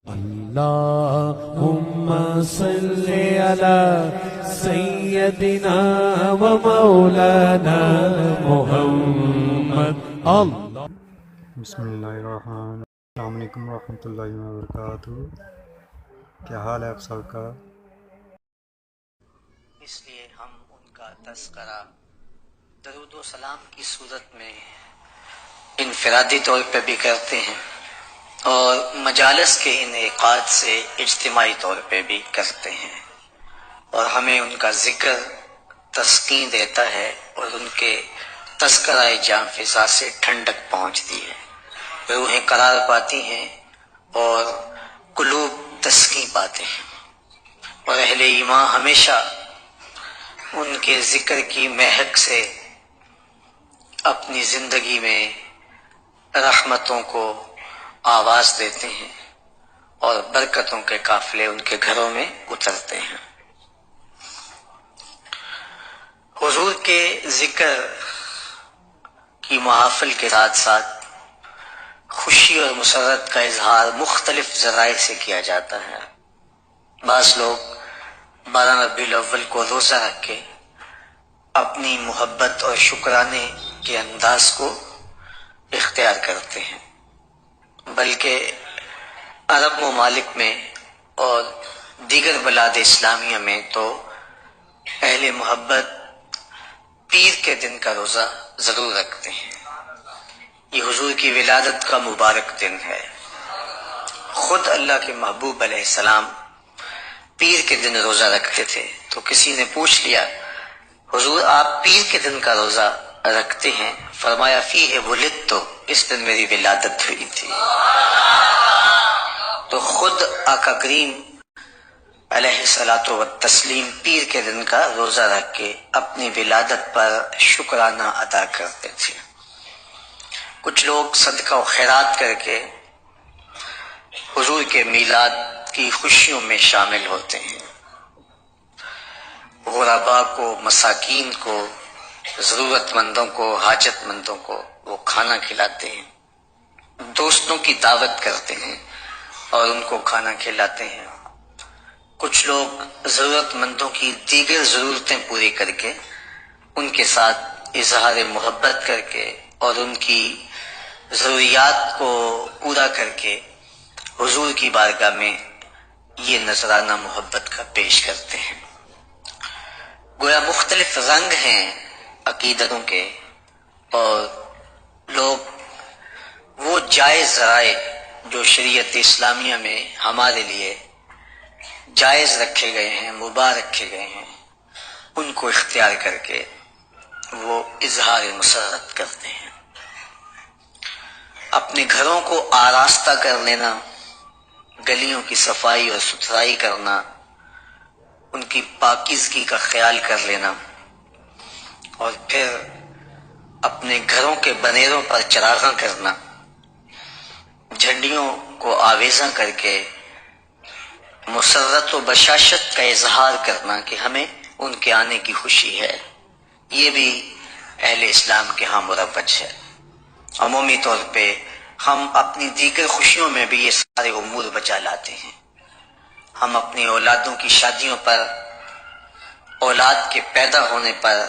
اللهم صل على سيدنا ومولانا محمد اللہ. بسم اللہ الرحمن. السلام علیکم ورحمۃ اللہ وبرکاتہ. کیا حال ہے آپ سب کا؟ اس لیے ہم ان کا تذکرہ درود و سلام کی صورت میں انفرادی طور پہ بھی کرتے ہیں اور مجالس کے انعقاد سے اجتماعی طور پہ بھی کرتے ہیں، اور ہمیں ان کا ذکر تسکین دیتا ہے اور ان کے تذکرہ جاں فضا سے ٹھنڈک پہنچتی ہے، روحیں قرار پاتی ہیں اور قلوب تسکین پاتے ہیں، اور اہل ایمان ہمیشہ ان کے ذکر کی مہک سے اپنی زندگی میں رحمتوں کو آواز دیتے ہیں اور برکتوں کے قافلے ان کے گھروں میں اترتے ہیں. حضور کے ذکر کی محافل کے ساتھ ساتھ خوشی اور مسرت کا اظہار مختلف ذرائع سے کیا جاتا ہے. بعض لوگ 12 ربیع الاول کو روزہ رکھ کے اپنی محبت اور شکرانے کے انداز کو اختیار کرتے ہیں، بلکہ عرب ممالک میں اور دیگر بلاد اسلامیہ میں تو اہل محبت پیر کے دن کا روزہ ضرور رکھتے ہیں. یہ حضور کی ولادت کا مبارک دن ہے. خود اللہ کے محبوب علیہ السلام پیر کے دن روزہ رکھتے تھے، تو کسی نے پوچھ لیا حضور آپ پیر کے دن کا روزہ رکھتے ہیں؟ فرمایا فیہ ولدت، اس دن میری ولادت ہوئی تھی. تو خود آقا کریم علیہ الصلوۃ والتسلیم پیر کے دن کا روزہ رکھ کے اپنی ولادت پر شکرانہ ادا کرتے تھے. کچھ لوگ صدقہ و خیرات کر کے حضور کے میلاد کی خوشیوں میں شامل ہوتے ہیں. غرباء کو، مساکین کو، ضرورت مندوں کو، حاجت مندوں کو وہ کھانا کھلاتے ہیں، دوستوں کی دعوت کرتے ہیں اور ان کو کھانا کھلاتے ہیں. کچھ لوگ ضرورت مندوں کی دیگر ضرورتیں پوری کر کے ان کے ساتھ اظہار محبت کر کے اور ان کی ضروریات کو پورا کر کے حضور کی بارگاہ میں یہ نذرانہ محبت کا پیش کرتے ہیں. گویا مختلف رنگ ہیں عقیدتوں کے، اور لوگ وہ جائز ذرائع جو شریعت اسلامیہ میں ہمارے لیے جائز رکھے گئے ہیں، مباح رکھے گئے ہیں، ان کو اختیار کر کے وہ اظہار مسرت کرتے ہیں. اپنے گھروں کو آراستہ کر لینا، گلیوں کی صفائی اور ستھرائی کرنا، ان کی پاکیزگی کا خیال کر لینا، اور پھر اپنے گھروں کے بنیروں پر چراغاں کرنا، جھنڈیوں کو آویزاں کر کے مسرت و بشاشت کا اظہار کرنا کہ ہمیں ان کے آنے کی خوشی ہے، یہ بھی اہل اسلام کے ہاں مروج ہے. عمومی طور پہ ہم اپنی دیگر خوشیوں میں بھی یہ سارے امور بچا لاتے ہیں. ہم اپنی اولادوں کی شادیوں پر، اولاد کے پیدا ہونے پر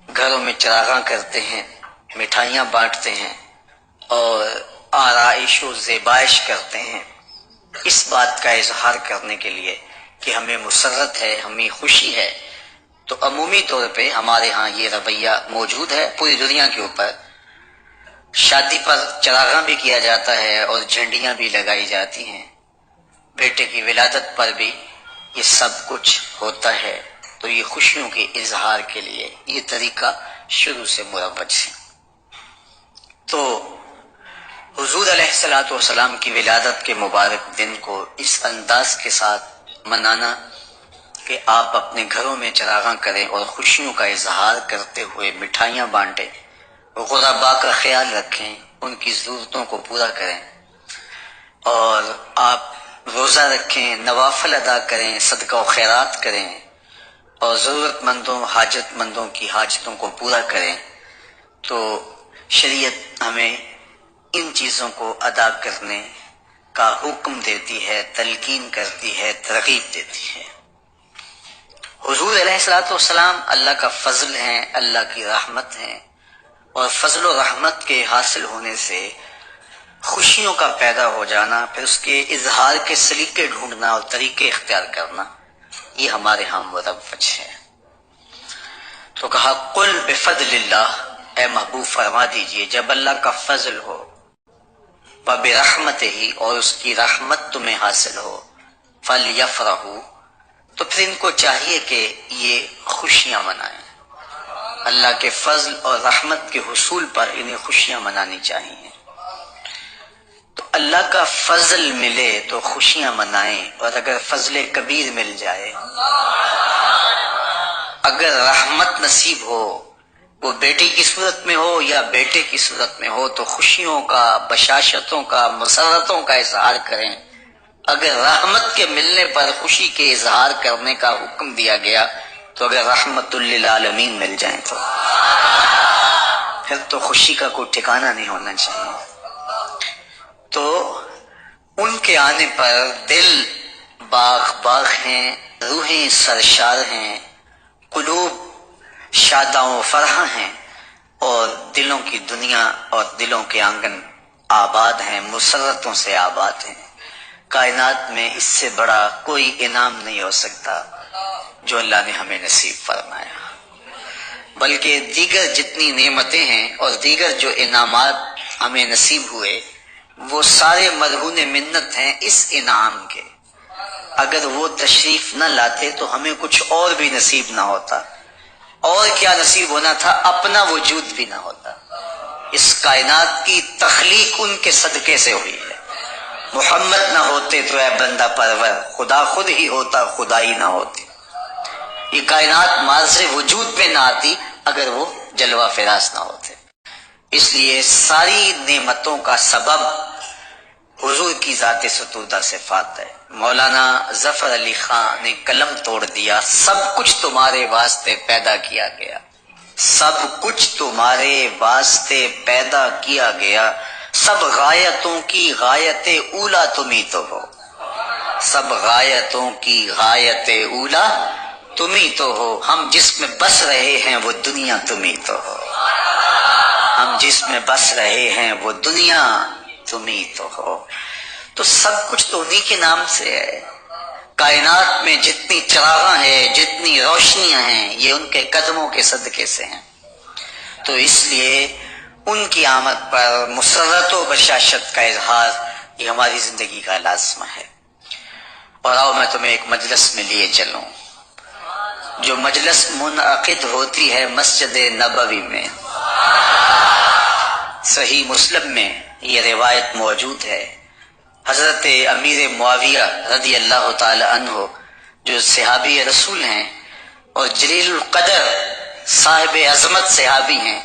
گھروں میں چراغاں کرتے ہیں، مٹھائیاں بانٹتے ہیں اور آرائش و زیبائش کرتے ہیں، اس بات کا اظہار کرنے کے لیے کہ ہمیں مسرت ہے، ہمیں خوشی ہے. تو عمومی طور پہ ہمارے ہاں یہ رویہ موجود ہے. پوری دنیا کے اوپر شادی پر چراغاں بھی کیا جاتا ہے اور جھنڈیاں بھی لگائی جاتی ہیں، بیٹے کی ولادت پر بھی یہ سب کچھ ہوتا ہے. تو یہ خوشیوں کے اظہار کے لیے یہ طریقہ شروع سے مروج ہے. تو حضور علیہ الصلوۃ والسلام کی ولادت کے مبارک دن کو اس انداز کے ساتھ منانا کہ آپ اپنے گھروں میں چراغاں کریں اور خوشیوں کا اظہار کرتے ہوئے مٹھائیاں بانٹیں، غرباء کا خیال رکھیں، ان کی ضرورتوں کو پورا کریں، اور آپ روزہ رکھیں، نوافل ادا کریں، صدقہ و خیرات کریں اور ضرورت مندوں، حاجت مندوں کی حاجتوں کو پورا کریں. تو شریعت ہمیں ان چیزوں کو ادا کرنے کا حکم دیتی ہے، تلقین کرتی ہے، ترغیب دیتی ہے۔ حضور علیہ الصلوۃ والسلام اللہ کا فضل ہیں، اللہ کی رحمت ہیں، اور فضل و رحمت کے حاصل ہونے سے خوشیوں کا پیدا ہو جانا، پھر اس کے اظہار کے سلیقے ڈھونڈنا اور طریقے اختیار کرنا، یہ ہمارے ہاں مروج ہے۔ تو کہا قل بفضل اللہ، اے محبوب فرما دیجئے جب اللہ کا فضل ہو، وبرحمتہ، اور اس کی رحمت تمہیں حاصل ہو، فلیفرحوا، تو پھر ان کو چاہیے کہ یہ خوشیاں منائیں۔ اللہ کے فضل اور رحمت کے حصول پر انہیں خوشیاں منانی چاہیے۔ تو اللہ کا فضل ملے تو خوشیاں منائیں، اور اگر فضل کبیر مل جائے، اگر رحمت نصیب ہو، وہ بیٹی کی صورت میں ہو یا بیٹے کی صورت میں ہو، تو خوشیوں کا، بشاشتوں کا، مسرتوں کا اظہار کریں۔ اگر رحمت کے ملنے پر خوشی کے اظہار کرنے کا حکم دیا گیا، تو اگر رحمت للعالمین مل جائیں تو پھر تو خوشی کا کوئی ٹھکانہ نہیں ہونا چاہیے۔ تو ان کے آنے پر دل باغ باغ ہیں، روحیں سرشار ہیں، قلوب شاداں و فرحاں ہیں، اور دلوں کی دنیا اور دلوں کے آنگن آباد ہیں، مسرتوں سے آباد ہیں۔ کائنات میں اس سے بڑا کوئی انعام نہیں ہو سکتا جو اللہ نے ہمیں نصیب فرمایا، بلکہ دیگر جتنی نعمتیں ہیں اور دیگر جو انعامات ہمیں نصیب ہوئے، وہ سارے مرہون منت ہیں اس انعام کے۔ اگر وہ تشریف نہ لاتے تو ہمیں کچھ اور بھی نصیب نہ ہوتا، اور کیا نصیب ہونا تھا، اپنا وجود بھی نہ ہوتا۔ اس کائنات کی تخلیق ان کے صدقے سے ہوئی ہے۔ محمد نہ ہوتے تو اے بندہ پرور، خدا خود ہی ہوتا، خدائی نہ ہوتی۔ یہ کائنات مارز وجود پہ نہ آتی اگر وہ جلوہ فراز نہ ہوتے۔ اس لیے ساری نعمتوں کا سبب حضور کی ذات ستودہ صفات ہے۔ مولانا ظفر علی خان نے قلم توڑ دیا، سب کچھ تمہارے واسطے پیدا کیا گیا، سب کچھ تمہارے واسطے پیدا کیا گیا، سب غایتوں کی غایت اولا تم ہی تو ہو، سب غایتوں کی غایت اولا تم ہی تو ہو، ہم جس میں بس رہے ہیں وہ دنیا تم ہی تو ہو، ہم جس میں بس رہے ہیں وہ دنیا تم ہی تو ہو۔ تو سب کچھ تو انہی کے نام سے ہے۔ کائنات میں جتنی چراغاں ہیں، جتنی روشنیاں ہیں، یہ ان کے قدموں کے صدقے سے ہیں۔ تو اس لیے ان کی آمد پر مسرت و بشاشت کا اظہار یہ ہماری زندگی کا لازمہ ہے۔ اور آؤ میں تمہیں ایک مجلس میں لیے چلوں، جو مجلس منعقد ہوتی ہے مسجد نبوی میں۔ صحیح مسلم میں یہ روایت موجود ہے، حضرت امیر معاویہ رضی اللہ تعالی عنہ جو صحابی رسول ہیں اور جلیل القدر صاحب عظمت صحابی ہیں،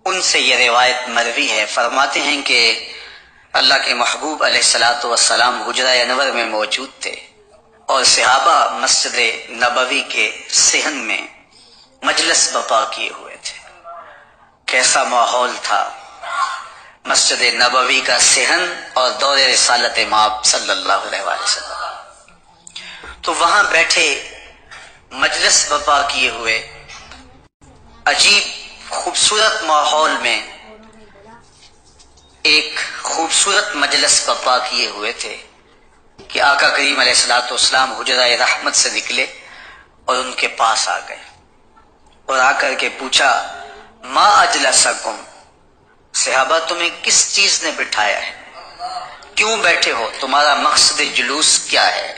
ان سے یہ روایت مروی ہے۔ فرماتے ہیں کہ اللہ کے محبوب علیہ الصلوۃ والسلام حجرہ انور میں موجود تھے، اور صحابہ مسجد نبوی کے صحن میں مجلس برپا کیے ہوئے تھے۔ کیسا ماحول تھا مسجد نبوی کا صحن اور دور رسالت مآب صلی اللہ علیہ وسلم۔ تو وہاں بیٹھے مجلس برپا کیے ہوئے، عجیب خوبصورت ماحول میں ایک خوبصورت مجلس برپا کیے ہوئے تھے کہ آقا کریم علیہ الصلوۃ والسلام حجرہ رحمت سے نکلے اور ان کے پاس آ گئے، اور آ کر کے پوچھا ما اجلسکم، صحابہ تمہیں کس چیز نے بٹھایا ہے، کیوں بیٹھے ہو، تمہارا مقصد جلوس کیا ہے؟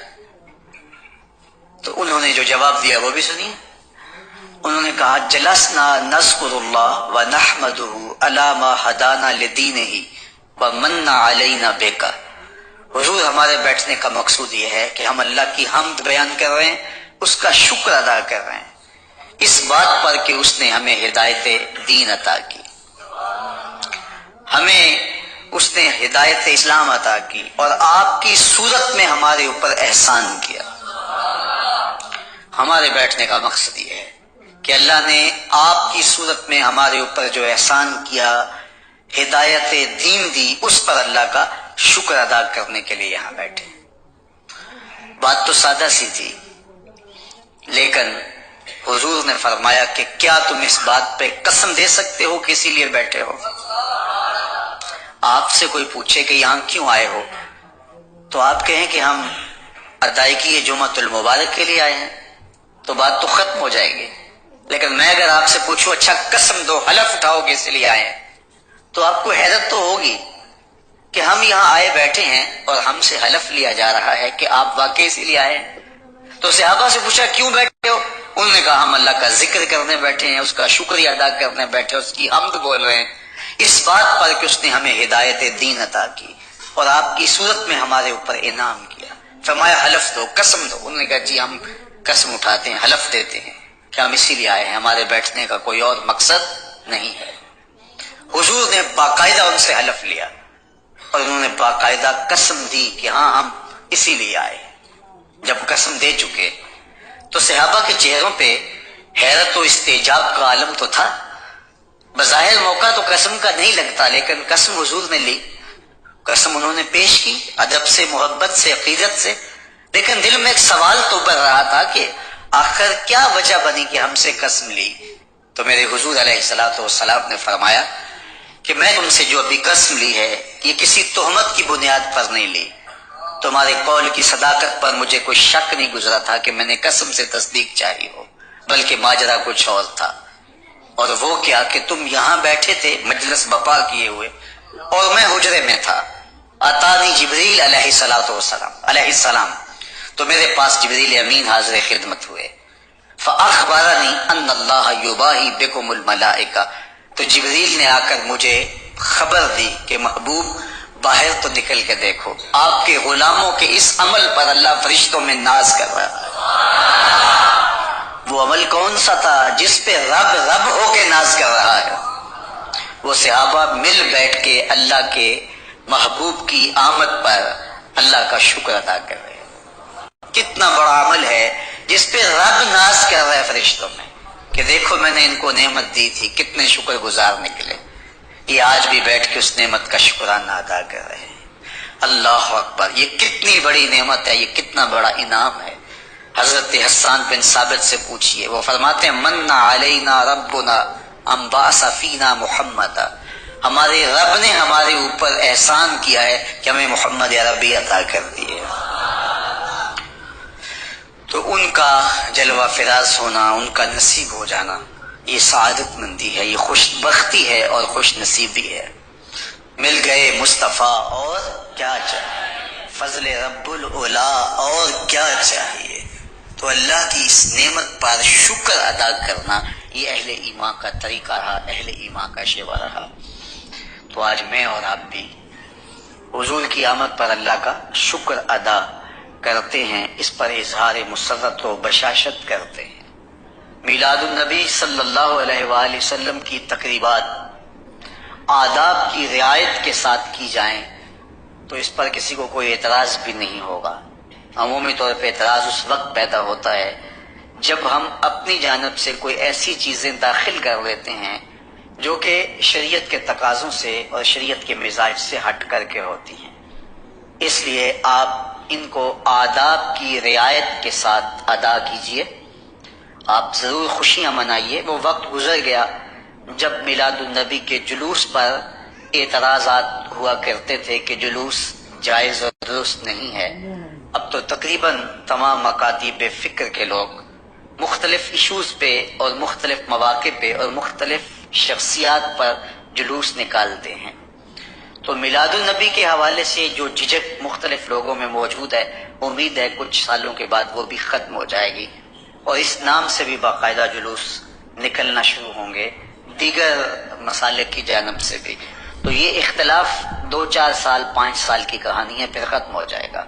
تو انہوں نے جو جواب دیا وہ بھی سنیے۔ انہوں نے کہا جلسنا نذکر اللہ ونحمدہ علی ما ہدانا لدینہ ومن علینا بک، حضور ہمارے بیٹھنے کا مقصود یہ ہے کہ ہم اللہ کی حمد بیان کر رہے ہیں، اس کا شکر ادا کر رہے ہیں اس بات پر کہ اس نے ہمیں ہدایت دین عطا کی، ہمیں اس نے ہدایت اسلام عطا کی، اور آپ کی صورت میں ہمارے اوپر احسان کیا۔ ہمارے بیٹھنے کا مقصد یہ ہے کہ اللہ نے آپ کی صورت میں ہمارے اوپر جو احسان کیا، ہدایت دین دی، اس پر اللہ کا شکر ادا کرنے کے لیے یہاں بیٹھے ہیں۔ بات تو سادہ سی تھی، لیکن حضور نے فرمایا کہ کیا تم اس بات پہ قسم دے سکتے ہو کہ اسی لیے بیٹھے ہو؟ آپ سے کوئی پوچھے کہ یہاں کیوں آئے ہو تو آپ کہیں کہ ہم ادائیگی جمعۃ المبارک کے لیے آئے ہیں تو بات تو ختم ہو جائے گی، لیکن میں اگر آپ سے پوچھوں اچھا قسم دو، حلف اٹھاؤ کہ اس لیے آئے ہیں، تو آپ کو حیرت تو ہوگی کہ ہم یہاں آئے بیٹھے ہیں اور ہم سے حلف لیا جا رہا ہے کہ آپ واقعی اسی لیے آئے ہیں۔ تو صحابہ سے پوچھا کیوں بیٹھے ہو؟ انہوں نے کہا ہم اللہ کا ذکر کرنے بیٹھے ہیں، اس کا شکریہ ادا کرنے بیٹھے ہیں، اس کی حمد بول رہے ہیں اس بات پر کہ اس نے ہمیں ہدایت دین عطا کی اور آپ کی صورت میں ہمارے اوپر انعام کیا۔ فرمایا حلف دو، قسم دو۔ انہوں نے کہا جی ہم قسم اٹھاتے ہیں، حلف دیتے ہیں کہ ہم اسی لیے آئے ہیں، ہمارے بیٹھنے کا کوئی اور مقصد نہیں ہے۔ حضور نے باقاعدہ ان سے حلف لیا اور انہوں نے باقاعدہ قسم دی کہ ہاں ہم اسی لیے آئے۔ جب قسم دے چکے تو صحابہ کے چہروں پہ حیرت و استعجاب کا عالم تو تھا۔ بظاہر موقع تو قسم کا نہیں لگتا، لیکن قسم حضور نے لی، قسم انہوں نے پیش کی ادب سے، محبت سے، عقیدت سے، لیکن دل میں ایک سوال تو بڑھ رہا تھا کہ آخر کیا وجہ بنی کہ ہم سے قسم لی؟ تو میرے حضور علیہ الصلوۃ والسلام نے فرمایا کہ میں تم سے جو ابھی قسم لی ہے یہ کسی تہمت کی بنیاد پر نہیں لی، تمہارے قول کی صداقت پر مجھے کوئی شک نہیں گزرا تھا کہ میں نے قسم سے تصدیق چاہی ہو، بلکہ ماجرا کچھ اور تھا۔ اور وہ کیا کہ تم یہاں بیٹھے تھے مجلس بپا کیے ہوئے اور میں حجرے میں تھا۔ اتانی جبریل علیہ السلام تو میرے پاس جبریل امین حاضر خدمت ہوئے، فاخبرنی ان اللہ یباہی بکم الملائکہ، تو جبریل نے آ کر مجھے خبر دی کہ محبوب باہر تو نکل کے دیکھو، آپ کے غلاموں کے اس عمل پر اللہ فرشتوں میں ناز کر رہا ہے۔ وہ عمل کون سا تھا جس پہ رب رب ہو کے ناز کر رہا ہے؟ وہ صحابہ مل بیٹھ کے اللہ کے محبوب کی آمد پر اللہ کا شکر ادا کر رہے ہیں۔ کتنا بڑا عمل ہے جس پہ رب ناز کر رہا ہے فرشتوں میں کہ دیکھو میں نے ان کو نعمت دی تھی، کتنے شکر گزار نکلے۔ یہ آج بھی بیٹھ کے اس نعمت کا شکرانہ ادا کر رہے ہیں۔ اللہ اکبر، یہ کتنی بڑی نعمت ہے، یہ کتنا بڑا انعام ہے۔ حضرت حسان بن ثابت سے پوچھئے، وہ فرماتے ہیں من علینا ربنا ام بعث فینا محمد، ہمارے رب نے ہمارے اوپر احسان کیا ہے کہ ہمیں محمد عربی عطا کر دیے۔ تو ان کا جلوہ فراز ہونا، ان کا نصیب ہو جانا، یہ سعادت مندی ہے، یہ خوش بختی ہے اور خوش نصیبی ہے۔ مل گئے مصطفیٰ اور کیا چاہیے، فضل رب العلا اور کیا چاہیے۔ تو اللہ کی اس نعمت پر شکر ادا کرنا یہ اہل ایمان کا طریقہ رہا، اہل ایمان کا شیوا رہا۔ تو آج میں اور آپ بھی حضور کی آمد پر اللہ کا شکر ادا کرتے ہیں، اس پر اظہار مسرت و بشاشت کرتے ہیں۔ میلاد النبی صلی اللہ علیہ وآلہ وسلم کی تقریبات آداب کی رعایت کے ساتھ کی جائیں تو اس پر کسی کو کوئی اعتراض بھی نہیں ہوگا۔ عمومی طور پہ اعتراض اس وقت پیدا ہوتا ہے جب ہم اپنی جانب سے کوئی ایسی چیزیں داخل کر لیتے ہیں جو کہ شریعت کے تقاضوں سے اور شریعت کے مزاج سے ہٹ کر کے ہوتی ہیں۔ اس لیے آپ ان کو آداب کی رعایت کے ساتھ ادا کیجئے۔ آپ ضرور خوشیاں منائیے۔ وہ وقت گزر گیا جب میلاد النبی کے جلوس پر اعتراضات ہوا کرتے تھے کہ جلوس جائز اور درست نہیں ہے۔ اب تو تقریباً تمام مکاتب فکر کے لوگ مختلف ایشوز پہ اور مختلف مواقع پہ اور مختلف شخصیات پر جلوس نکالتے ہیں۔ تو میلاد النبی کے حوالے سے جو جھجک مختلف لوگوں میں موجود ہے، امید ہے کچھ سالوں کے بعد وہ بھی ختم ہو جائے گی اور اس نام سے بھی باقاعدہ جلوس نکلنا شروع ہوں گے دیگر مسالک کی جانب سے بھی۔ تو یہ اختلاف 2-4 سال 5 سال کی کہانی ہے، پھر ختم ہو جائے گا۔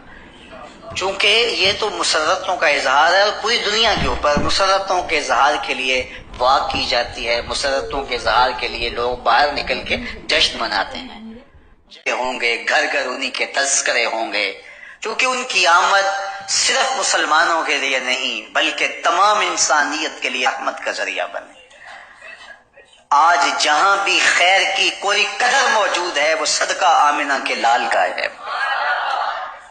چونکہ یہ تو مسرتوں کا اظہار ہے اور پوری دنیا کے اوپر مسرتوں کے اظہار کے لیے دعا کی جاتی ہے، مسرتوں کے اظہار کے لیے لوگ باہر نکل کے جشن مناتے ہیں، ہوں گے گھر گھر انہی کے تذکرے ہوں گے، کیونکہ ان کی آمد صرف مسلمانوں کے لیے نہیں بلکہ تمام انسانیت کے لیے رحمت کا ذریعہ بنے۔ آج جہاں بھی خیر کی کوئی قدر موجود ہے وہ صدقہ آمنہ کے لال کا ہے۔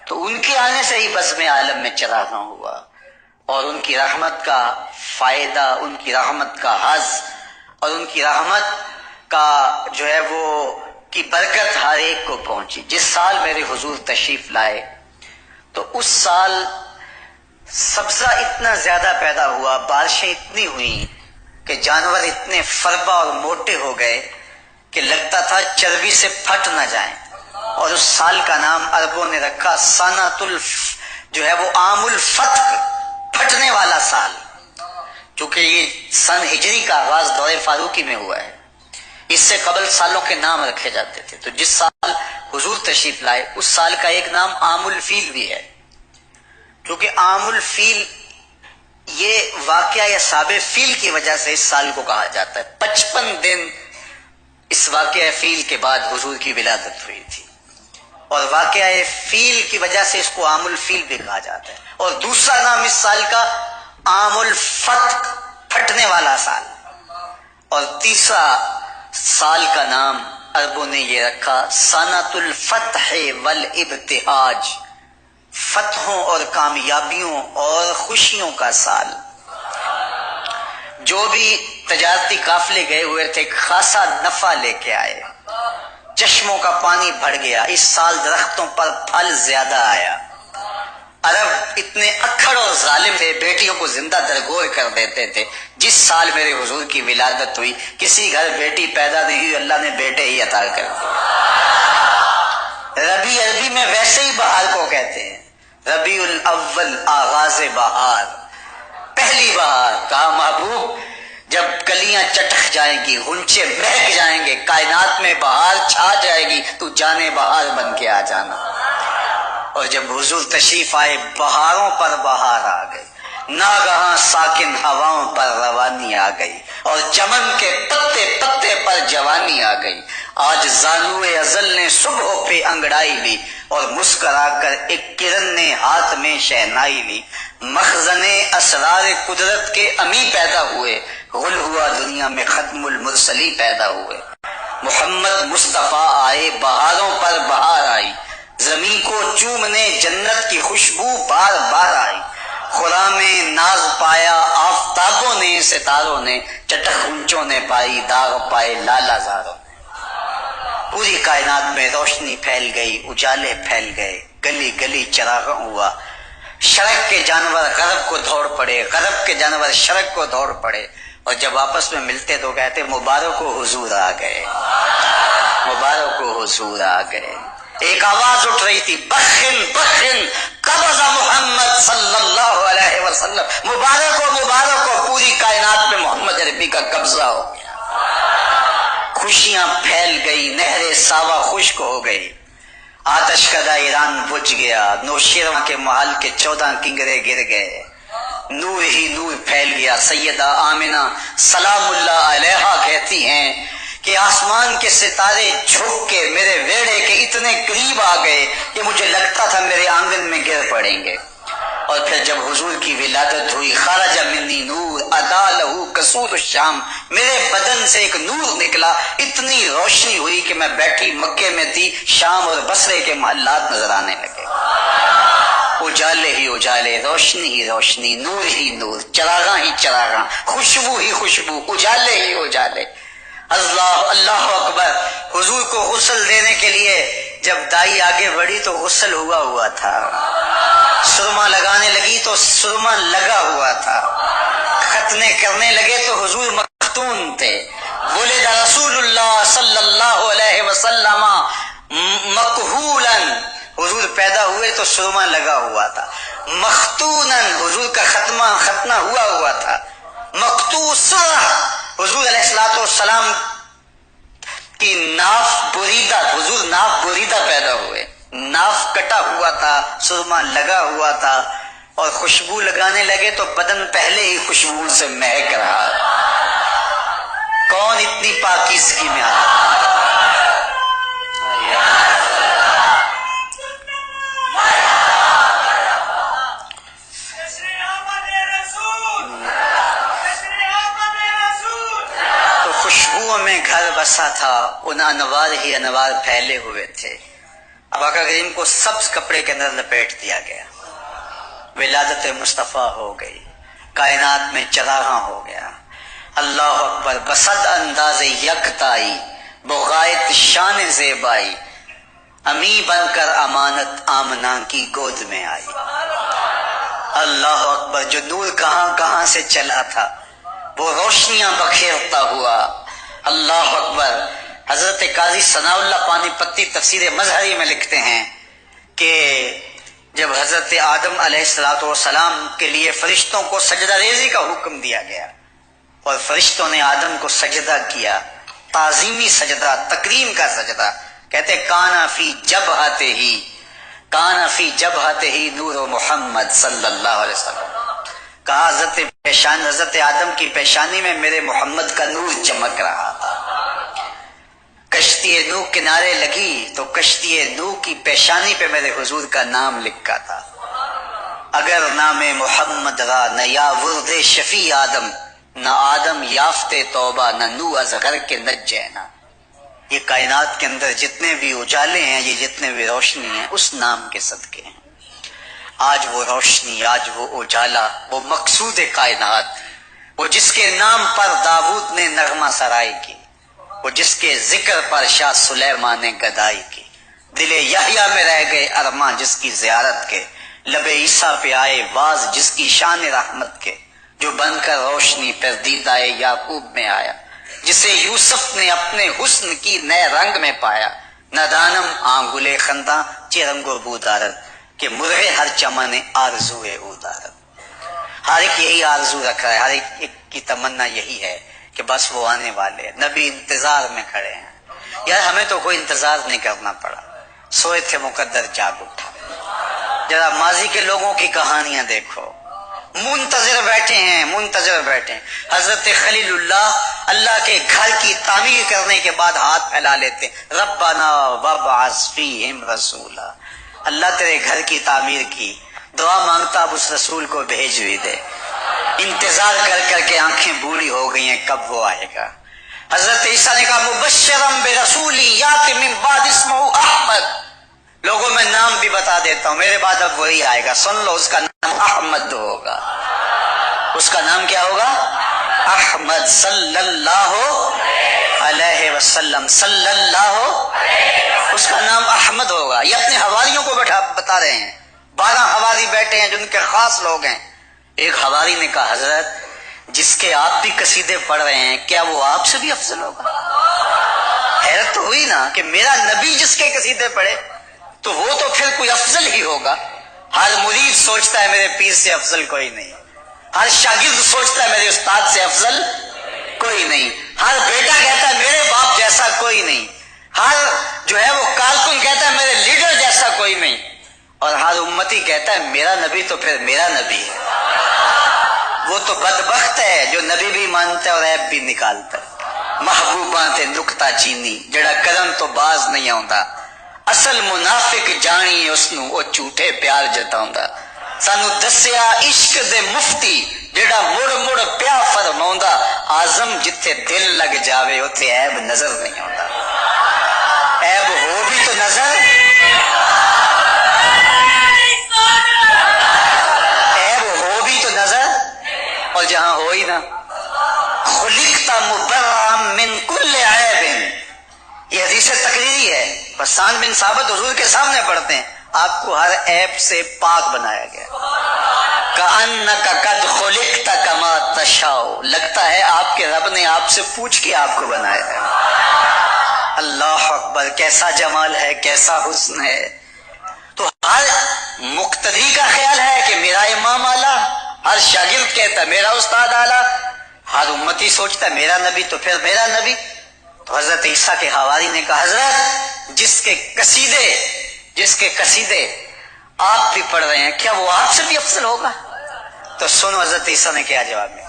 تو ان کے آنے سے ہی بزم عالم میں چراغاں ہوا، اور ان کی رحمت کا فائدہ، ان کی رحمت کا حظ اور ان کی رحمت کا جو ہے وہ کی برکت ہر ایک کو پہنچی۔ جس سال میرے حضور تشریف لائے تو اس سال سبزہ اتنا زیادہ پیدا ہوا، بارشیں اتنی ہوئیں کہ جانور اتنے فربا اور موٹے ہو گئے کہ لگتا تھا چربی سے پھٹ نہ جائیں، اور اس سال کا نام عربوں نے رکھا سنۃ جو ہے وہ عام الفتح، پھٹنے والا سال، کیونکہ یہ سن ہجری کا آغاز دور فاروقی میں ہوا ہے۔ اس سے قبل سالوں کے نام رکھے جاتے تھے، تو جس سال حضور تشریف لائے اس سال کا ایک نام عام الفیل بھی ہے، کیونکہ عام الفیل یہ واقعہ یا صاب فیل کی وجہ سے اس سال کو کہا جاتا ہے۔ 55 دن اس واقعہ فیل کے بعد حضور کی ولادت ہوئی تھی، اور واقعہ فیل کی وجہ سے اس کو عام الفیل بھی کہا جاتا ہے۔ اور دوسرا نام اس سال کا عام الفتح، پھٹنے والا سال، اور تیسرا سال کا نام عربوں نے یہ رکھا سنۃ الفتح والابتہاج، فتحوں اور کامیابیوں اور خوشیوں کا سال۔ جو بھی تجارتی قافلے گئے ہوئے تھے خاصا نفع لے کے آئے، چشموں کا پانی بڑھ گیا، اس سال درختوں پر پھل زیادہ آیا۔ عرب اتنے اکھڑ اور ظالم تھے، بیٹیوں کو زندہ درگور کر دیتے تھے۔ جس سال میرے حضور کی ولادت ہوئی کسی گھر بیٹی پیدا نہیں ہوئی، اللہ نے بیٹے ہی عطا کر دیے۔ ربیع عربی میں ویسے ہی بہار کو کہتے ہیں، ربیع الاول آغاز بہار، پہلی بہار۔ کہا محبوب جب کلیاں چٹک جائیں گی، غنچے مہک جائیں گے، کائنات میں بہار چھا جائے گی، تو جانے بہار بن کے آ جانا۔ اور جب حضور تشریف آئے بہاروں پر بہار آ گئی، ناگہاں ساکن ہواؤں پر روانی آ گئی، اور چمن کے پتے پتے پر جوانی آ گئی۔ آج زانوئے ازل نے صبح پہ انگڑائی لی، اور مسکرا کر ایک کرن نے ہاتھ میں شہنائی لی۔ مخزن اسرار قدرت کے امی پیدا ہوئے، غل ہوا دنیا میں ختم المرسلی پیدا ہوئے۔ محمد مصطفیٰ آئے، بہاروں پر بہار آئی، زمین کو چومنے جنت کی خوشبو بار بار آئی۔ خرام ناز پایا آفتابوں نے، ستاروں نے، چٹک اونچوں نے پائی، داغ پائے لالا زاروں نے۔ پوری کائنات میں روشنی پھیل گئی، اجالے پھیل گئے، گلی گلی چراغاں ہوا۔ شرق کے جانور غرب کو دوڑ پڑے، غرب کے جانور شرق کو دوڑ پڑے، اور جب آپس میں ملتے تو کہتے مبارک ہو حضور آ گئے، مبارک ہو حضور آ گئے۔ ایک آواز اٹھ رہی تھی، بخن بخن قبض محمد صلی اللہ علیہ وسلم، مبارک ہو مبارک ہو، پوری کائنات میں محمد عربی کا قبضہ ہو گیا۔ خوشیاں پھیل گئی، نہر ساوا خشک ہو گئی، آتش کدہ ایران بجھ گیا، نوشیروان کے محل کے 14 کنگرے گر گئے، نور ہی نور پھیل گیا۔ سیدہ آمنہ سلام اللہ علیہا کہتی ہیں کہ آسمان کے ستارے جھک کے میرے ویڑے کے اتنے قریب آ گئے کہ مجھے لگتا تھا میرے آنگن میں گر پڑیں گے۔ اور پھر جب حضور کی ولادت ہوئی، خرج منی نور ادا لہو کسور الشام، میرے بدن سے ایک نور نکلا، اتنی روشنی ہوئی کہ میں بیٹھی مکے میں تھی، شام اور بصرے کے محلات نظر آنے لگے۔ اجالے ہی اجالے، روشنی ہی روشنی، نور ہی نور، چراغاں ہی چراغاں، خوشبو ہی خوشبو، اجالے ہی اجالے۔ اللہ اللہ اکبر۔ حضور کو غسل دینے کے لیے جب دائی آگے بڑھی تو غسل ہوا تھا، سرما لگانے لگی تو سرما لگا ہوا تھا، ختنے کرنے لگے تو حضور مختون تھے۔ ولد رسول اللہ صلی اللہ علیہ وسلم مکحولاً، حضور پیدا ہوئے تو سرما لگا ہوا تھا۔ مختوناً، حضور کا ختنہ ہوا تھا۔ مقتوسا، حضور علیہ السلام کی ناف بریدہ، حضور ناف بریدہ پیدا ہوئے، ناف کٹا ہوا تھا، سرما لگا ہوا تھا، اور خوشبو لگانے لگے تو بدن پہلے ہی خوشبو سے مہک رہا۔ کون اتنی پاکیزگی میں آتا؟ خوشبوؤں میں گھر بسا تھا، ان انوار ہی انوار پھیلے ہوئے تھے۔ اب آقا کریم کو سبز کپڑے کے اندر لپیٹ دیا گیا، ولادت مصطفیٰ ہو گئی، کائنات میں چراغاں ہو گیا۔ اللہ اکبر، بسد انداز یکتائی، بغایت شان زیبائی، امی بن کر امانت آمنہ کی گود میں آئی۔ اللہ اکبر، جو نور کہاں کہاں سے چلا تھا وہ روشنیاں بکھیرتا ہوا۔ اللہ اکبر، حضرت قاضی ثناء اللہ پانی پتی تفسیر مظہری میں لکھتے ہیں کہ جب حضرت آدم علیہ السلام کے لیے فرشتوں کو سجدہ ریزی کا حکم دیا گیا اور فرشتوں نے آدم کو سجدہ کیا، تعظیمی سجدہ، تکریم کا سجدہ، کہتے کانا فی جبہتہ ہی نور محمد صلی اللہ علیہ وسلم، کہا حضرت آدم کی پیشانی میں میرے محمد کا نور چمک رہا تھا۔ کشتی نوح کنارے لگی تو کشتی نوح کی پیشانی پہ میرے حضور کا نام لکھا تھا، اگر نام محمد را نہ یا ورد شفیع آدم، نہ آدم یافتے توبہ، نہ نوح از غر کے نجینا۔ یہ کائنات کے اندر جتنے بھی اجالے ہیں، یہ جتنے بھی روشنی ہیں، اس نام کے صدقے ہیں۔ آج وہ روشنی، آج وہ اجالا، وہ مقصود کائنات، وہ جس کے نام پر داؤد نے نغمہ سرائی کی، وہ جس کے ذکر پر شاہ سلیمان نے گدائی کی، دل یحییٰ میں رہ گئے ارماں جس کی زیارت کے، لب عیسیٰ پہ آئے باز جس کی شان رحمت کے، جو بن کر روشنی پردیدہ یعقوب میں آیا، جسے یوسف نے اپنے حسن کی نئے رنگ میں پایا، ندانم آنگلے خنداں چرنگو بودارت، کہ مرغے ہر چمن آرزو اودارت۔ ہر ایک یہی آرزو رکھا ہے، ہر ایک کی تمنا یہی ہے کہ بس وہ آنے والے ہیں، نبی انتظار میں کھڑے ہیں۔ یار ہمیں تو کوئی انتظار نہیں کرنا پڑا، سوئے تھے مقدر جاگ اٹھا۔ ذرا ماضی کے لوگوں کی کہانیاں دیکھو، منتظر بیٹھے ہیں، منتظر بیٹھے ہیں۔ حضرت خلیل اللہ کے گھر کی تعمیر کرنے کے بعد ہاتھ پھیلا لیتے، ربنا وابعث فیہم رسولا، اللہ تیرے گھر کی تعمیر کی، دعا مانگتا اب اس رسول کو بھیج بھی دے۔ انتظار کر کر کے آنکھیں بوڑھی ہو گئی ہیں، کب وہ آئے گا۔ حضرت عیسیٰ نے کہا مبشرم برسولی یاتی من بعد اسمہ احمد، لوگوں میں نام بھی بتا دیتا ہوں، میرے بعد اب وہی آئے گا، سن لو، اس کا نام احمد ہوگا۔ اس کا نام کیا ہوگا؟ احمد صلی اللہ علیہ وسلم، صلی اللہ، اس کا نام احمد ہوگا۔ یہ اپنے حواریوں کو بتا رہے ہیں، 12 حواری بیٹھے ہیں جن کے خاص لوگ ہیں۔ ایک حواری نے کہا حضرت جس کے آپ بھی قصیدے پڑھ رہے ہیں، کیا وہ آپ سے بھی افضل ہوگا؟ حیرت تو ہوئی نا کہ میرا نبی جس کے قصیدے پڑھے تو وہ تو پھر کوئی افضل ہی ہوگا۔ ہر مرید سوچتا ہے میرے پیر سے افضل کوئی نہیں، ہر شاگرد سوچتا ہے میرے استاد سے افضل کوئی نہیں، ہر بیٹا کہتا ہے میرے باپ جیسا کوئی نہیں، ہر جو ہے وہ کارکن کہتا ہے میرے لیڈر جیسا کوئی نہیں، اور ہر امتی کہتا ہے میرا نبی تو پھر میرا نبی ہے۔ وہ تو بدبخت ہے جو نبی بھی مانتا ہے اور عیب بھی نکالتا ہے۔ محبوباں تے نکتہ چینی جڑا کرن تو باز نہیں آوندا، اصل منافق جانی اس نو او جھوٹے پیار جتاوندا۔ سانو دسیا عشق دے مفتی جڑا مڑ مڑ پیا فرماوندا، آزم جتھے دل لگ جاوے اوتھے عیب نظر نہیں آوندا۔ عیب ہو بھی تو نظر، عیب ہو بھی تو نظر، اور جہاں ہو ہی نہ، خلقت مبرأ من کل عیب، یہ حدیث تقریری ہے، حسان بن ثابت حضور کے سامنے پڑھتے ہیں، آپ کو ہر عیب سے پاک بنایا گیا۔ کأنک قد خلقت کما تشاء، لگتا ہے آپ کے رب نے آپ سے پوچھ کے آپ کو بنایا ہے۔ اللہ اکبر، کیسا جمال ہے، کیسا حسن ہے۔ تو ہر مقتدی کا خیال ہے کہ میرا امام اعلیٰ، ہر شاگرد کہتا ہے میرا استاد اعلیٰ، ہر امتی سوچتا ہے میرا نبی تو پھر میرا نبی۔ تو حضرت عیسیٰ کے حواری نے کہا حضرت جس کے قصیدے آپ بھی پڑھ رہے ہیں، کیا وہ آپ سے بھی افضل ہوگا؟ تو سنو حضرت عیسیٰ نے کیا جواب دیا،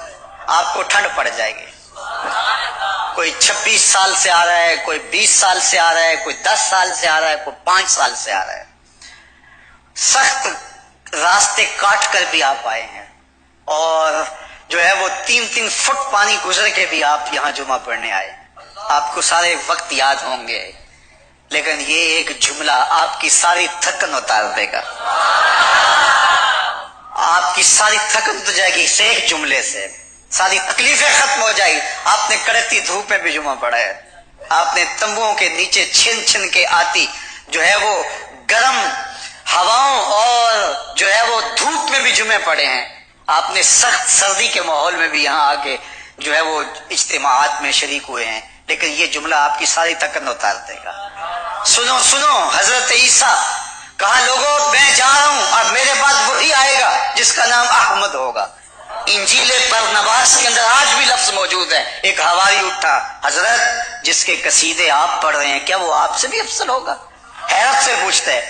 آپ کو ٹھنڈ پڑ جائے گی۔ کوئی 26 سال سے آ رہا ہے، کوئی 20 سال سے آ رہا ہے، کوئی 10 سال سے آ رہا ہے، کوئی 5 سال سے آ رہا ہے، سخت راستے کاٹ کر بھی آپ آئے ہیں، اور جو ہے وہ 3-3 فٹ پانی گزر کے بھی آپ یہاں جمعہ پڑھنے آئے۔ آپ کو سارے وقت یاد ہوں گے لیکن یہ ایک جملہ آپ کی ساری تھکن اتار دے گا. آپ کی ساری تھکن تو جائے گی اس ایک جملے سے، ساری تکلیفیں ختم ہو جائیں. آپ نے کڑکتی دھوپ میں بھی جمعہ پڑھا ہے، آپ نے تمبوؤں کے نیچے چھن چھن کے آتی جو ہے وہ گرم ہواؤں اور جو ہے وہ دھوپ میں بھی جمعے پڑھے ہیں. آپ نے سخت سردی کے ماحول میں بھی یہاں آ کے جو ہے وہ اجتماعات میں شریک ہوئے ہیں، لیکن یہ جملہ آپ کی ساری تکن اتار دے گا. سنو سنو، حضرت عیسیٰ کہا لوگوں میں جا رہا ہوں، اب میرے بعد وہی آئے گا جس کا نام احمد ہوگا. انجیل برنباس کے اندر آج بھی لفظ موجود ہے. ایک حواری اٹھا، حضرت جس کے قصیدے آپ پڑھ رہے ہیں کیا وہ آپ سے بھی افضل ہوگا؟ حیرت سے پوچھتا ہے.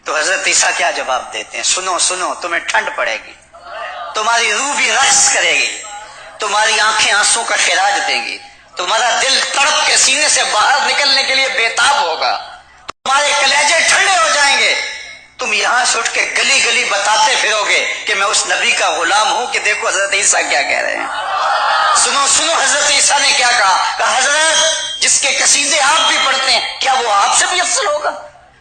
تو حضرت عیسیٰ کیا جواب دیتے ہیں؟ سنو سنو، تمہیں ٹھنڈ پڑے گی، تمہاری روح بھی رقص کرے گی، تمہاری آنکھیں آنسوں کا خراج دیں گی، تمہارا دل تڑپ کے سینے سے باہر نکلنے کے لیے بےتاب ہوگا، تمہارے کلیجے ٹھنڈے ہو جائیں گے. تم یہاں سے اٹھ کے گلی گلی بتاتے پھرو گے کہ میں اس نبی کا غلام ہوں کہ دیکھو حضرت عیسیٰ کیا کہہ رہے ہیں. سنو سنو، حضرت عیسیٰ نے کیا کہا حضرت جس کے قصیدے آپ بھی پڑھتے ہیں کیا وہ آپ سے بھی افضل ہوگا؟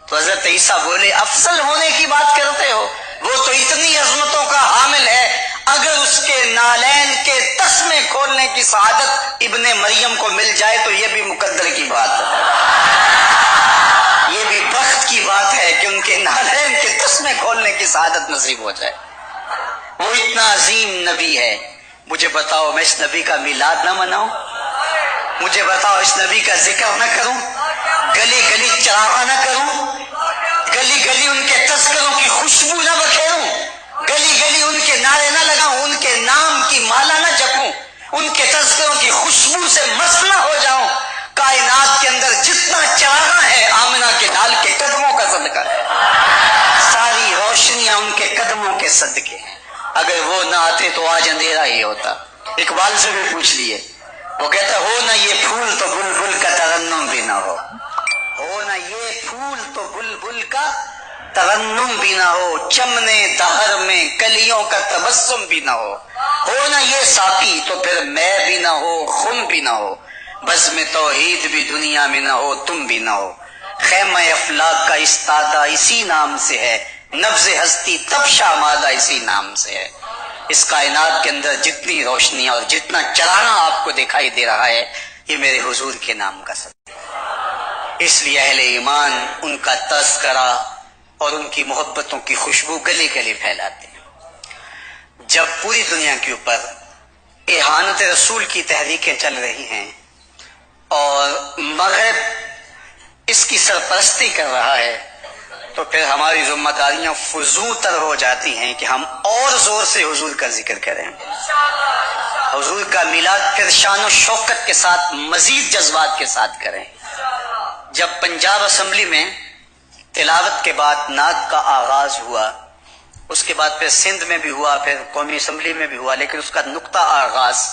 تو حضرت عیسیٰ بولے افضل ہونے کی بات کرتے ہو، وہ تو اتنی عظمتوں کا حامل ہے، اگر اس کے نالین کے تسمے کھولنے کی سعادت ابن مریم کو مل جائے تو یہ بھی مقدر کی بات ہے، یہ بھی بخت کی بات ہے کہ ان کے نالین کے تسمے کھولنے کی سعادت نصیب ہو جائے. وہ اتنا عظیم نبی ہے. مجھے بتاؤ میں اس نبی کا میلاد نہ مناؤں؟ مجھے بتاؤ اس نبی کا ذکر نہ کروں؟ گلی گلی چراغاں نہ کروں؟ گلی گلی ان کے تذکروں کی خوشبو نہ بکھیروں؟ گلی گلی ان کے نعرے نہ لگاؤں؟ ان کے نام کی مالا نہ جپوں؟ ان کے تذکروں کی خوشبو سے مست نہ ہو جاؤں؟ کائنات کے اندر جتنا چراغاں ہے آمنہ کے لال کے قدموں کا صدقہ ہے، ساری روشنیاں ان کے قدموں کے صدقے ہیں. اگر وہ نہ آتے تو آج اندھیرا ہی ہوتا. اقبال سے بھی پوچھ لیے، وہ کہتا ہو نہ یہ پھول تو بلبل کا ترنم بھی نہ ہو نہ یہ پھول تو بلبل کا ترنم بھی نہ ہو، چمنے دہر میں کلیوں کا تبسم بھی نہ ہو نہ یہ ساقی تو پھر میں بھی نہ ہو، خم بھی نہ ہو، بزم توحید بھی دنیا میں نہ ہو، تم بھی نہ ہو. خیمہ افلاک کا استادہ اسی نام سے ہے، نبض ہستی تب شامادہ اسی نام سے ہے. اس کائنات کے اندر جتنی روشنیاں اور جتنا چراغاں آپ کو دکھائی دے رہا ہے یہ میرے حضور کے نام کا سب. اس لیے اہل ایمان ان کا تذکرہ اور ان کی محبتوں کی خوشبو گلی گلی پھیلاتے ہیں. جب پوری دنیا کے اوپر احانت رسول کی تحریکیں چل رہی ہیں اور مغرب اس کی سرپرستی کر رہا ہے تو پھر ہماری ذمہ داریاں فزوں تر ہو جاتی ہیں کہ ہم اور زور سے حضور کا ذکر کریں، حضور کا میلاد پھر شان و شوکت کے ساتھ مزید جذبات کے ساتھ کریں. جب پنجاب اسمبلی میں تلاوت کے بعد نعت کا آغاز ہوا، اس کے بعد پھر سندھ میں بھی ہوا، پھر قومی اسمبلی میں بھی ہوا، لیکن اس کا نقطہ آغاز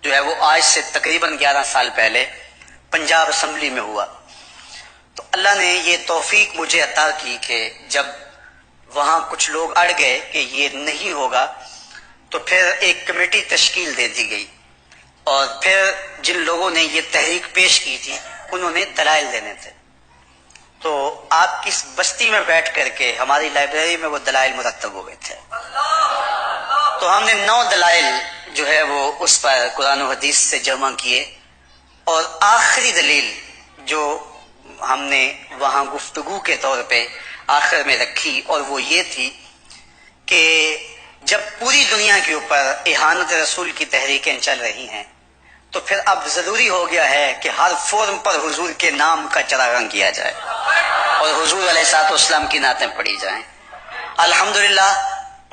جو ہے وہ آج سے تقریباً 11 سال پہلے پنجاب اسمبلی میں ہوا. تو اللہ نے یہ توفیق مجھے عطا کی کہ جب وہاں کچھ لوگ اڑ گئے کہ یہ نہیں ہوگا تو پھر ایک کمیٹی تشکیل دے دی گئی، اور پھر جن لوگوں نے یہ تحریک پیش کی تھی انہوں نے دلائل دینے تھے. تو آپ کس بستی میں بیٹھ کر کے ہماری لائبریری میں وہ دلائل مرتب ہوئے تھے. تو ہم نے 9 دلائل جو ہے وہ اس پر قرآن و حدیث سے جمع کیے، اور آخری دلیل جو ہم نے وہاں گفتگو کے طور پہ آخر میں رکھی اور وہ یہ تھی کہ جب پوری دنیا کے اوپر احانت رسول کی تحریکیں چل رہی ہیں تو پھر اب ضروری ہو گیا ہے کہ ہر فورم پر حضور کے نام کا چراغاں کیا جائے اور حضور علیہ الصلوۃ والسلام کی نعتیں پڑھی جائیں. الحمدللہ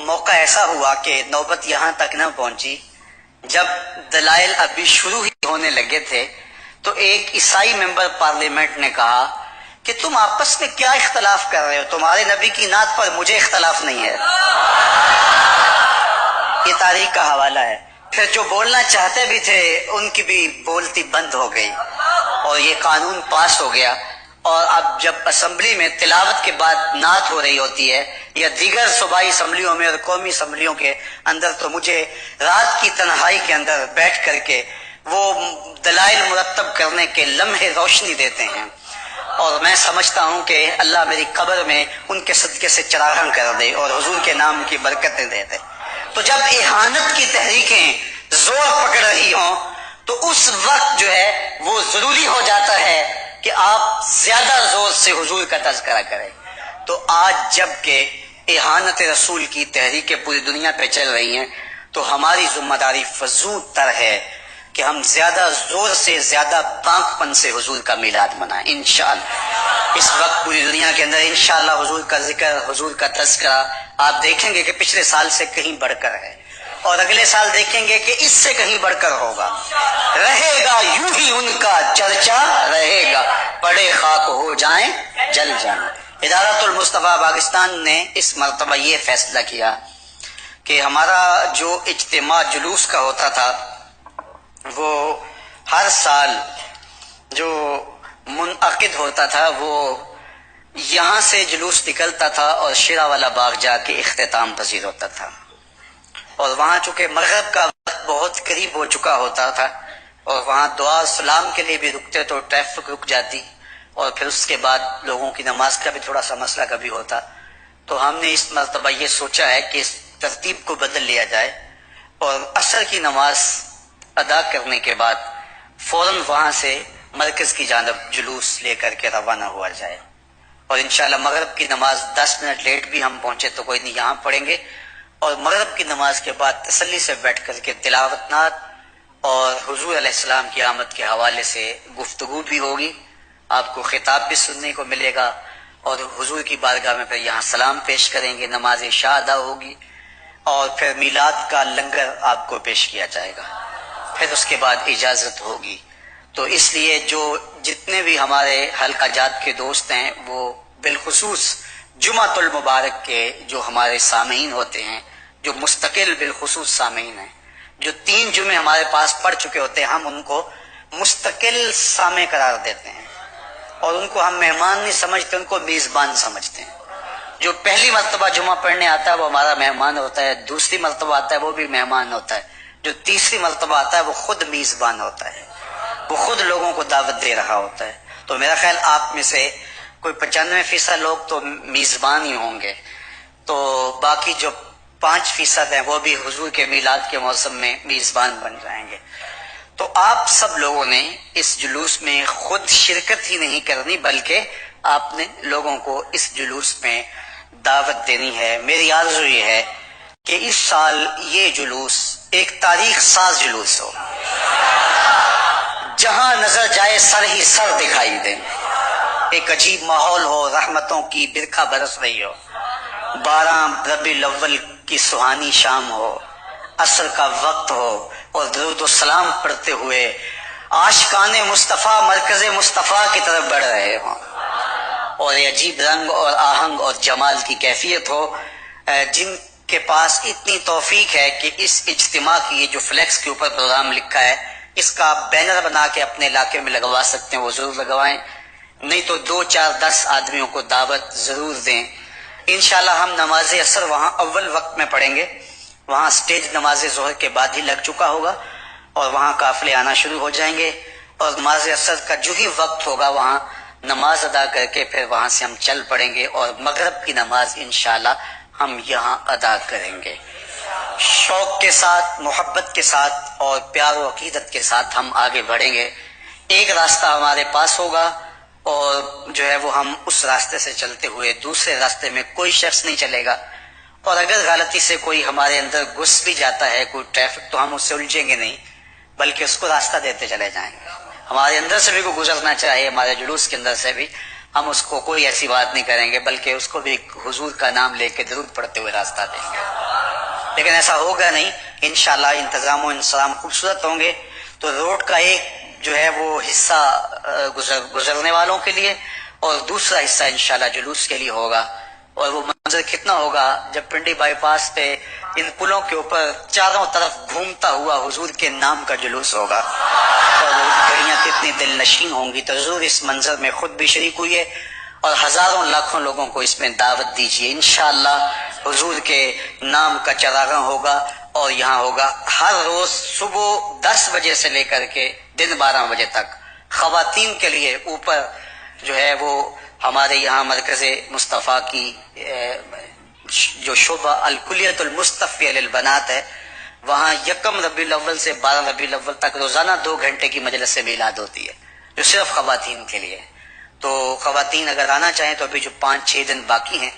موقع ایسا ہوا کہ نوبت یہاں تک نہ پہنچی. جب دلائل ابھی شروع ہی ہونے لگے تھے تو ایک عیسائی ممبر پارلیمنٹ نے کہا کہ تم آپس میں کیا اختلاف کر رہے ہو، تمہارے نبی کی نعت پر مجھے اختلاف نہیں ہے. یہ تاریخ کا حوالہ ہے. پھر جو بولنا چاہتے بھی تھے ان کی بھی بولتی بند ہو گئی اور یہ قانون پاس ہو گیا. اور اب جب اسمبلی میں تلاوت کے بعد نعت ہو رہی ہوتی ہے یا دیگر صوبائی اسمبلیوں میں اور قومی اسمبلیوں کے اندر تو مجھے رات کی تنہائی کے اندر بیٹھ کر کے وہ دلائل مرتب کرنے کے لمحے روشنی دیتے ہیں. اور میں سمجھتا ہوں کہ اللہ میری قبر میں ان کے صدقے سے چراغاں کر دے اور حضور کے نام کی برکتیں دے دے۔ تو جب اہانت کی تحریکیں زور پکڑ رہی ہوں تو اس وقت جو ہے وہ ضروری ہو جاتا ہے کہ آپ زیادہ زور سے حضور کا تذکرہ کریں۔ تو آج جب کہ اہانت رسول کی تحریکیں پوری دنیا پہ چل رہی ہیں تو ہماری ذمہ داری فضول تر ہے کہ ہم زیادہ زور سے زیادہ بانک پن سے حضور کا میلاد منائیں انشاءاللہ۔ اس وقت پوری دنیا کے اندر انشاءاللہ حضور کا ذکر، حضور کا تذکرہ آپ دیکھیں گے کہ پچھلے سال سے کہیں بڑھ کر ہے، اور اگلے سال دیکھیں گے کہ اس سے کہیں بڑھ کر ہوگا۔ رہے گا یوں ہی ان کا چرچا، رہے گا پڑے خاک ہو جائیں جل جائیں۔ ادارت المصطفیٰ پاکستان نے اس مرتبہ یہ فیصلہ کیا کہ ہمارا جو اجتماع جلوس کا ہوتا تھا وہ ہر سال جو منعقد ہوتا تھا وہ یہاں سے جلوس نکلتا تھا اور شیرا والا باغ جا کے اختتام پذیر ہوتا تھا، اور وہاں چونکہ مغرب کا وقت بہت قریب ہو چکا ہوتا تھا اور وہاں دعا سلام کے لیے بھی رکتے تو ٹریفک رک جاتی، اور پھر اس کے بعد لوگوں کی نماز کا بھی تھوڑا سا مسئلہ کبھی ہوتا، تو ہم نے اس مرتبہ یہ سوچا ہے کہ اس ترتیب کو بدل لیا جائے اور عصر کی نماز ادا کرنے کے بعد فوراً وہاں سے مرکز کی جانب جلوس لے کر کے روانہ ہوا جائے، اور انشاءاللہ مغرب کی نماز 10 منٹ لیٹ بھی ہم پہنچے تو کوئی نہیں، یہاں پڑھیں گے، اور مغرب کی نماز کے بعد تسلی سے بیٹھ کر کے تلاوت نعت اور حضور علیہ السلام کی آمد کے حوالے سے گفتگو بھی ہوگی، آپ کو خطاب بھی سننے کو ملے گا، اور حضور کی بارگاہ میں پھر یہاں سلام پیش کریں گے، نماز عشاء ادا ہوگی، اور پھر میلاد کا لنگر آپ کو پیش کیا جائے گا، پھر اس کے بعد اجازت ہوگی۔ تو اس لیے جو جتنے بھی ہمارے حلقہ جات کے دوست ہیں وہ بالخصوص جمعۃ المبارک کے جو ہمارے سامعین ہوتے ہیں، جو مستقل بالخصوص سامعین ہیں، جو 3 جمعے ہمارے پاس پڑھ چکے ہوتے ہیں، ہم ان کو مستقل سامع قرار دیتے ہیں اور ان کو ہم مہمان نہیں سمجھتے، ان کو میزبان سمجھتے ہیں۔ جو پہلی مرتبہ جمعہ پڑھنے آتا ہے وہ ہمارا مہمان ہوتا ہے، دوسری مرتبہ آتا ہے وہ بھی مہمان ہوتا ہے، جو تیسری مرتبہ آتا ہے وہ خود میزبان ہوتا ہے، وہ خود لوگوں کو دعوت دے رہا ہوتا ہے۔ تو میرا خیال آپ میں سے کوئی 95% لوگ تو میزبان ہی ہوں گے، تو باقی جو 5% ہیں وہ بھی حضور کے میلاد کے موسم میں میزبان بن جائیں گے۔ تو آپ سب لوگوں نے اس جلوس میں خود شرکت ہی نہیں کرنی بلکہ آپ نے لوگوں کو اس جلوس میں دعوت دینی ہے۔ میری آرزو یہ ہے کہ اس سال یہ جلوس ایک تاریخ ساز جلوس ہو، جہاں نظر جائے سر ہی سر دکھائی دے، ایک عجیب ماحول ہو، رحمتوں کی برکھا برس رہی ہو، 12 ربیع الاول کی سہانی شام ہو، عصر کا وقت ہو اور درود و سلام پڑھتے ہوئے عاشقان مصطفیٰ مرکز مصطفیٰ کی طرف بڑھ رہے ہوں، اور یہ عجیب رنگ اور آہنگ اور جمال کی کیفیت ہو۔ جن کے پاس اتنی توفیق ہے کہ اس اجتماع کی یہ جو فلیکس کے اوپر پروگرام لکھا ہے اس کا آپ بینر بنا کے اپنے علاقے میں لگوا سکتے ہیں، وہ ضرور لگوائیں، نہیں تو 2 4 10 آدمیوں کو دعوت ضرور دیں۔ انشاءاللہ ہم نماز عصر وہاں اول وقت میں پڑھیں گے، وہاں سٹیج نماز ظہر کے بعد ہی لگ چکا ہوگا اور وہاں قافلے آنا شروع ہو جائیں گے، اور نماز عصر کا جو ہی وقت ہوگا وہاں نماز ادا کر کے پھر وہاں سے ہم چل پڑیں گے، اور مغرب کی نماز انشاءاللہ ہم یہاں ادا کریں گے۔ شوق کے ساتھ، محبت کے ساتھ اور پیار و عقیدت کے ساتھ ہم آگے بڑھیں گے۔ ایک راستہ ہمارے پاس ہوگا اور جو ہے وہ ہم اس راستے سے چلتے ہوئے دوسرے راستے میں کوئی شخص نہیں چلے گا، اور اگر غلطی سے کوئی ہمارے اندر گھس بھی جاتا ہے کوئی ٹریفک تو ہم اس سے الجھیں گے نہیں بلکہ اس کو راستہ دیتے چلے جائیں گے۔ ہمارے اندر سے بھی کوئی گزرنا چاہے، ہمارے جلوس کے اندر سے بھی، ہم اس کو کوئی ایسی بات نہیں کریں گے بلکہ اس کو بھی حضور کا نام لے کے درود پڑھتے ہوئے راستہ دیں گے۔ لیکن ایسا ہوگا نہیں، انشاءاللہ انتظام و انصرام خوبصورت ہوں گے، تو روڈ کا ایک جو ہے وہ حصہ گزرنے والوں کے لیے اور دوسرا حصہ انشاءاللہ جلوس کے لیے ہوگا، اور وہ منظر کتنا ہوگا جب پنڈی بائی پاس پہ ان پلوں کے اوپر چاروں طرف گھومتا ہوا حضور کے نام کا جلوس ہوگا، اور وہ گھڑیاں کتنی دل نشین ہوں گی۔ تو ضرور اس منظر میں خود بھی شریک ہوئیے اور ہزاروں لاکھوں لوگوں کو اس میں دعوت دیجیے۔ انشاءاللہ حضور کے نام کا چراغاں ہوگا، اور یہاں ہوگا ہر روز صبح 10 بجے سے لے کر کے دن 12 بجے تک خواتین کے لیے اوپر جو ہے وہ ہمارے یہاں مرکز مصطفیٰ کی جو شعبہ الکلیت المصطفی للبنات ہے، وہاں 1 ربیع الاول سے 12 ربیع الاول تک روزانہ 2 گھنٹے کی مجلس میلاد ہوتی ہے، جو صرف خواتین کے لیے ہے۔ تو خواتین اگر آنا چاہیں تو ابھی جو 5-6 دن باقی ہیں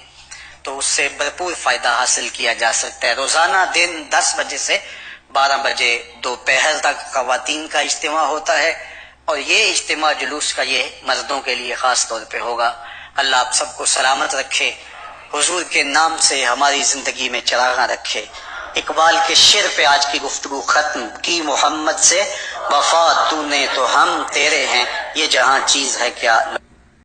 تو اس سے بھرپور فائدہ حاصل کیا جا سکتا ہے۔ روزانہ دن 10 بجے سے 12 بجے دوپہر تک خواتین کا اجتماع ہوتا ہے، اور یہ اجتماع جلوس کا یہ مردوں کے لیے خاص طور پہ ہوگا۔ اللہ آپ سب کو سلامت رکھے، حضور کے نام سے ہماری زندگی میں چراغاں رکھے۔ اقبال کے شعر پہ آج کی گفتگو ختم کی، محمد سے وفا تو نے تو ہم تیرے ہیں، یہ جہاں چیز ہے کیا